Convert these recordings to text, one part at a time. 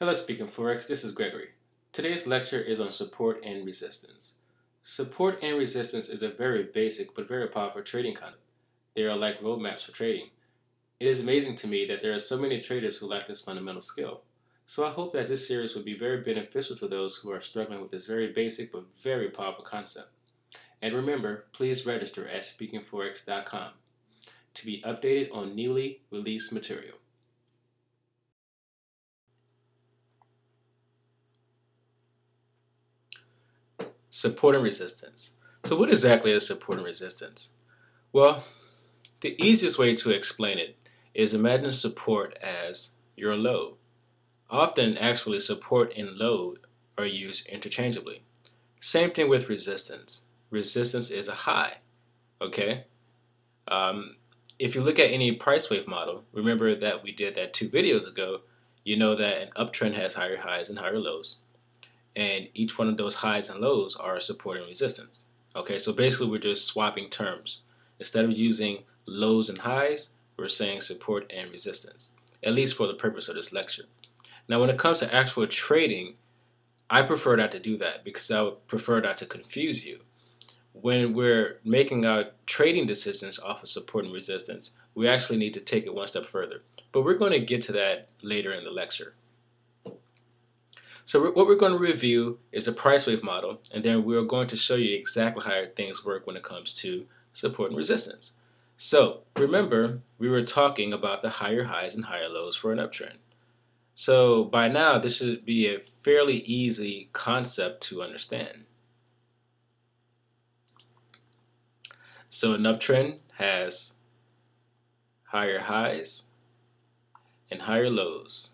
Hello, Speaking Forex. This is Gregory. Today's lecture is on support and resistance. Support and resistance is a very basic but very powerful trading concept. They are like roadmaps for trading. It is amazing to me that there are so many traders who lack this fundamental skill. So I hope that this series will be very beneficial to those who are struggling with this very basic but very powerful concept. And remember, please register at speakingforex.com to be updated on newly released material. Support and resistance. So what exactly is support and resistance? Well, the easiest way to explain it is imagine support as your load. Often, actually, support and load are used interchangeably. Same thing with resistance. Resistance is a high, okay? If you look at any price wave model, remember that we did that 2 videos ago, you know that an uptrend has higher highs and higher lows. And each one of those highs and lows are support and resistance. Okay, so basically we're just swapping terms. Instead of using lows and highs, we're saying support and resistance, at least for the purpose of this lecture. Now when it comes to actual trading, I prefer not to do that because I would prefer not to confuse you. When we're making our trading decisions off of support and resistance, we actually need to take it one step further. But we're going to get to that later in the lecture. So what we're going to review is a price wave model, and then we're going to show you exactly how things work when it comes to support and resistance. So remember, we were talking about the higher highs and higher lows for an uptrend. So by now, this should be a fairly easy concept to understand. So an uptrend has higher highs and higher lows.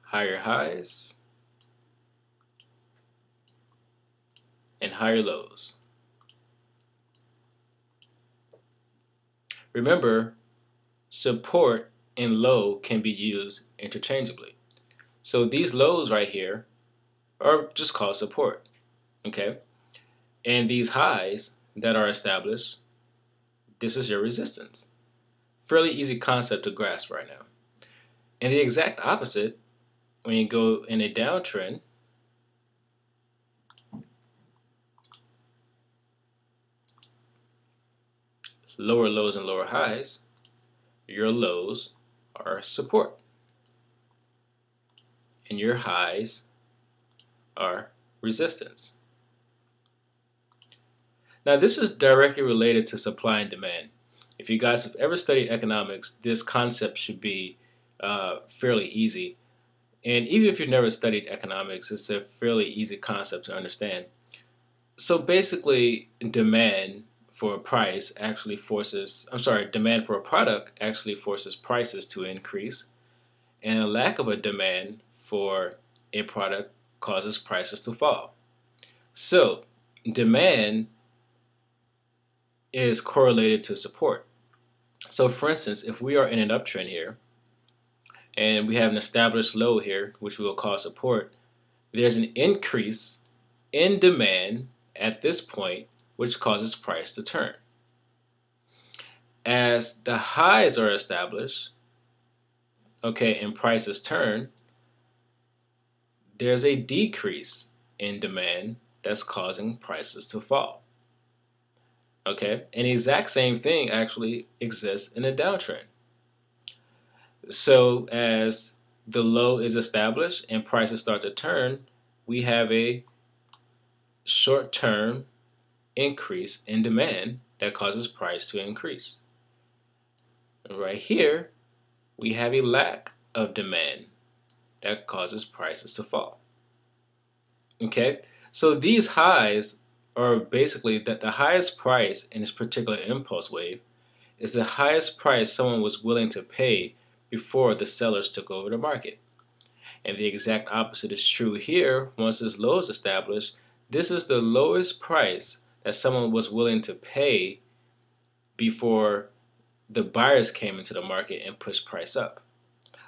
Higher highs and higher lows. Remember, support and low can be used interchangeably. So these lows right here are just called support, okay? And these highs that are established, this is your resistance. Fairly easy concept to grasp right now. And the exact opposite, when you go in a downtrend, lower lows and lower highs, your lows are support. And your highs are resistance. Now this is directly related to supply and demand. If you guys have ever studied economics, this concept should be fairly easy. And even if you've never studied economics, it's a fairly easy concept to understand. So basically, demand for a price actually forces, demand for a product actually forces prices to increase, and a lack of a demand for a product causes prices to fall. So demand is correlated to support. So for instance, if we are in an uptrend here, and we have an established low here, which we will call support, there's an increase in demand at this point, which causes price to turn. As the highs are established, okay, and prices turn, there's a decrease in demand that's causing prices to fall. Okay, and the exact same thing actually exists in a downtrend. So as the low is established and prices start to turn, we have a short-term increase in demand that causes price to increase. And right here, we have a lack of demand that causes prices to fall. Okay, so these highs are basically that the highest price in this particular impulse wave is the highest price someone was willing to pay before the sellers took over the market. And the exact opposite is true here. Once this low is established, this is the lowest price that someone was willing to pay before the buyers came into the market and pushed price up.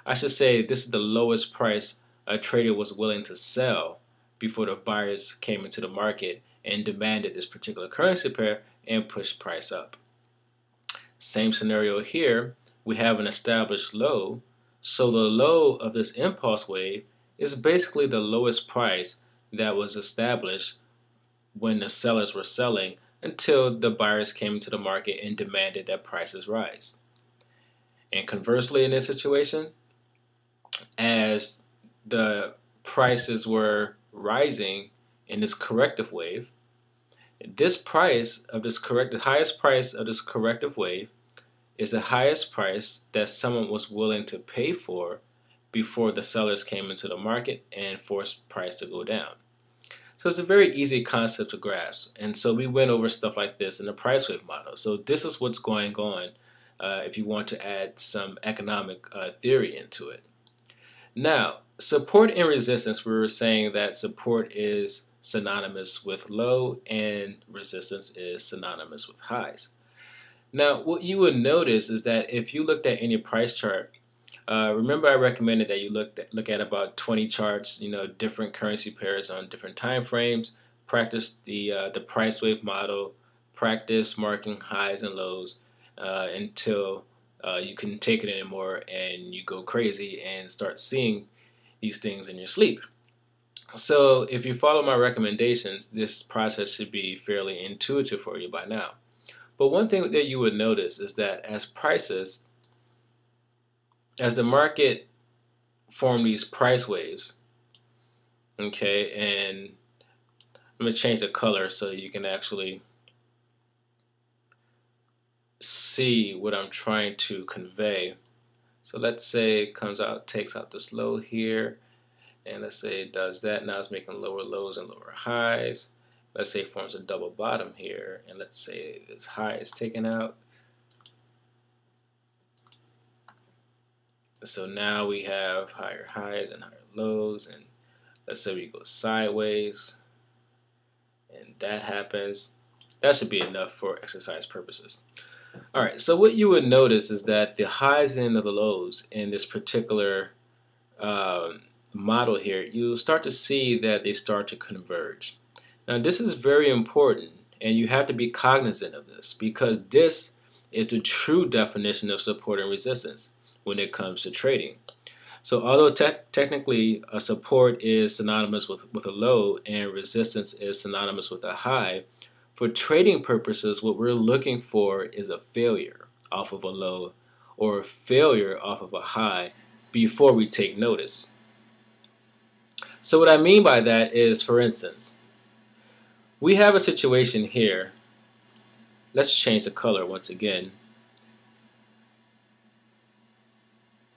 I should say this is the lowest price a trader was willing to sell before the buyers came into the market and demanded this particular currency pair and push price up. Same scenario here, we have an established low. So the low of this impulse wave is basically the lowest price that was established when the sellers were selling until the buyers came into the market and demanded that prices rise. And conversely, in this situation, as the prices were rising in this corrective wave, this price of this the highest price of this corrective wave is the highest price that someone was willing to pay for before the sellers came into the market and forced price to go down. So it's a very easy concept to grasp. And so we went over stuff like this in the price wave model. So this is what's going on if you want to add some economic theory into it. Now, support and resistance, we were saying that support is synonymous with low and resistance is synonymous with highs. Now, what you would notice is that if you looked at any price chart, remember I recommended that you look at about 20 charts, different currency pairs on different time frames, practice the price wave model, practice marking highs and lows until you couldn't take it anymore and you go crazy and start seeing these things in your sleep. So if you follow my recommendations, this process should be fairly intuitive for you by now. But one thing that you would notice is that as the market formed these price waves, okay, and I'm going to change the color so you can actually see what I'm trying to convey. So let's say it comes out, takes out this low here, and let's say it does that. Now it's making lower lows and lower highs. Let's say it forms a double bottom here, and let's say this high is taken out. So now we have higher highs and higher lows, and let's say we go sideways, and that happens. That should be enough for exercise purposes. All right, so what you would notice is that the highs and the lows in this particular model here, you start to see that they start to converge. Now this is very important, and you have to be cognizant of this because this is the true definition of support and resistance when it comes to trading. So although technically a support is synonymous with a low and resistance is synonymous with a high, for trading purposes what we're looking for is a failure off of a low or a failure off of a high before we take notice. So what I mean by that is, for instance, we have a situation here. Let's change the color once again.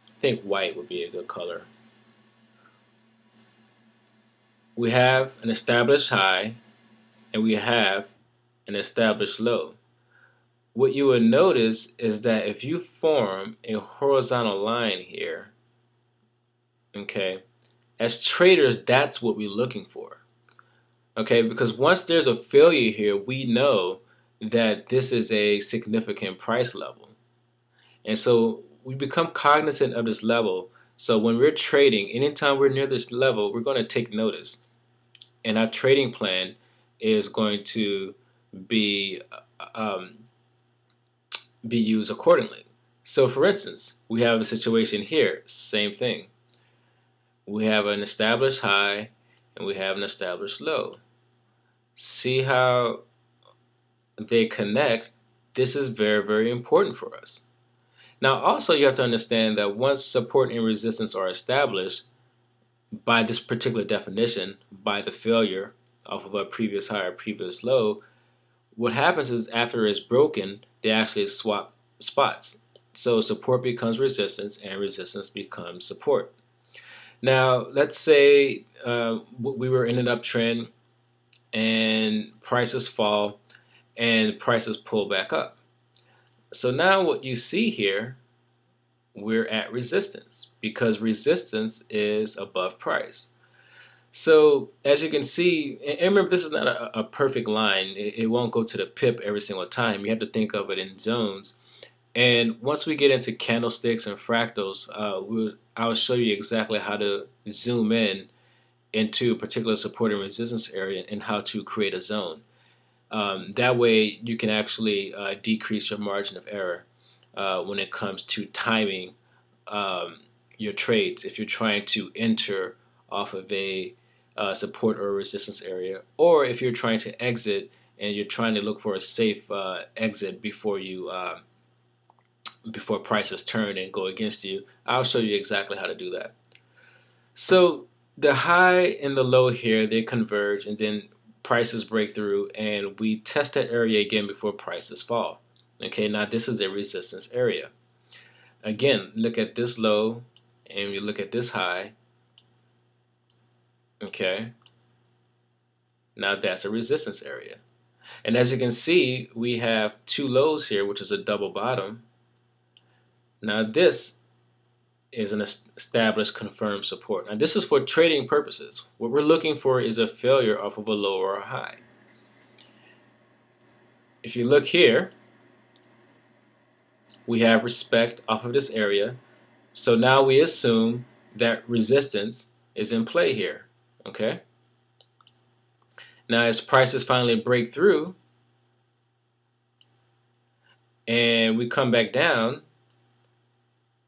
I think white would be a good color. We have an established high and we have an established low. What you would notice is that if you form a horizontal line here, okay, as traders, that's what we're looking for. Okay, because once there's a failure here, we know that this is a significant price level. And so we become cognizant of this level. So when we're trading, anytime we're near this level, we're going to take notice. And our trading plan is going to be used accordingly. So for instance, we have a situation here, same thing. We have an established high and we have an established low. See how they connect? This is very, very important for us. Now also you have to understand that once support and resistance are established by this particular definition, by the failure off of a previous high or previous low, what happens is after it's broken, they actually swap spots. So support becomes resistance and resistance becomes support. Now let's say we were in an uptrend and prices fall and prices pull back up. So now what you see here, we're at resistance because resistance is above price. So as you can see, and remember this is not a perfect line. It won't go to the pip every single time. You have to think of it in zones. And once we get into candlesticks and fractals, I'll show you exactly how to zoom in into a particular support and resistance area and how to create a zone. That way you can actually decrease your margin of error when it comes to timing your trades if you're trying to enter off of a support or resistance area, or if you're trying to exit and you're trying to look for a safe exit before prices turn and go against you. I'll show you exactly how to do that. So the high and the low here, they converge, and then prices break through, and we test that area again before prices fall. Okay, now this is a resistance area. Again, look at this low and you look at this high. Okay, now that's a resistance area. And as you can see, we have two lows here, which is a double bottom. Now this is an established confirmed support. Now this is for trading purposes. What we're looking for is a failure off of a low or a high. If you look here, we have respect off of this area. So now we assume that resistance is in play here. Okay. Now as prices finally break through and we come back down,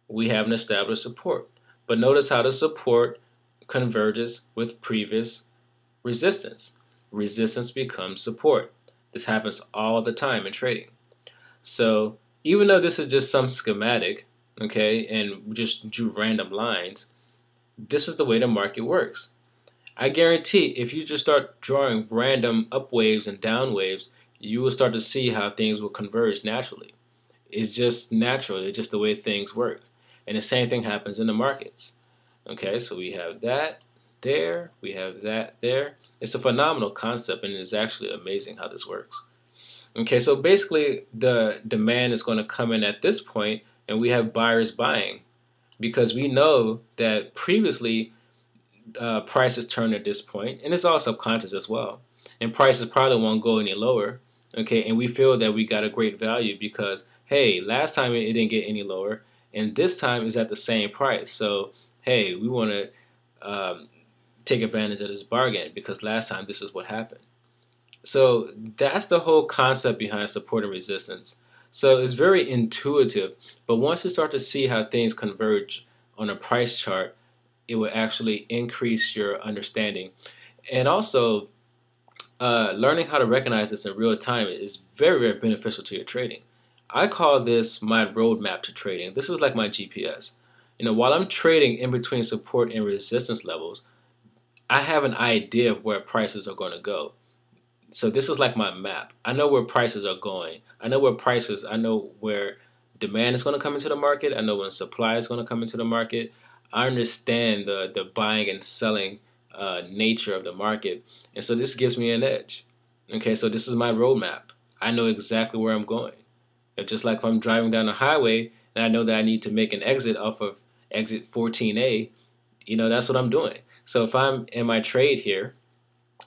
we have an established support. But notice how the support converges with previous resistance. Resistance becomes support. This happens all the time in trading. So even though this is just some schematic, okay, and we just drew random lines, this is the way the market works. I guarantee if you just start drawing random up waves and down waves, you will start to see how things will converge naturally. It's just natural. It's just the way things work. And the same thing happens in the markets. Okay, so we have that there, we have that there. It's a phenomenal concept, and it's actually amazing how this works. Okay, so basically the demand is going to come in at this point, and we have buyers buying because we know that previously prices turned at this point, and it's all subconscious as well. And prices probably won't go any lower. Okay, and we feel that we got a great value because, hey, last time it didn't get any lower, and this time is at the same price. So, hey, we want to take advantage of this bargain because last time this is what happened. So that's the whole concept behind support and resistance. So it's very intuitive, but once you start to see how things converge on a price chart, it will actually increase your understanding. And also, learning how to recognize this in real time is very, very beneficial to your trading. I call this my roadmap to trading. This is like my GPS. You know, while I'm trading in between support and resistance levels, I have an idea of where prices are going to go. So this is like my map. I know where prices are going. I know where demand is going to come into the market. I know when supply is going to come into the market. I understand the buying and selling nature of the market. And so this gives me an edge. Okay, so this is my roadmap. I know exactly where I'm going. And just like if I'm driving down the highway and I know that I need to make an exit off of exit 14A, you know, that's what I'm doing. So if I'm in my trade here,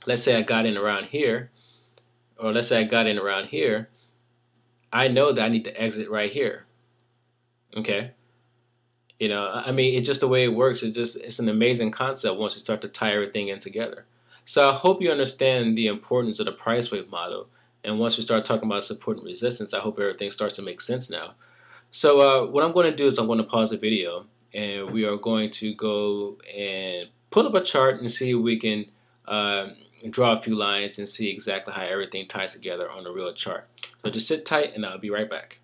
let's say I got in around here, or let's say I got in around here, I know that I need to exit right here. Okay? You know, I mean, it's just the way it works. It's an amazing concept once you start to tie everything in together. So I hope you understand the importance of the price wave model. And once we start talking about support and resistance, I hope everything starts to make sense now. So what I'm going to do is I'm going to pause the video, and we are going to go and pull up a chart and see if we can draw a few lines and see exactly how everything ties together on a real chart. So just sit tight, and I'll be right back.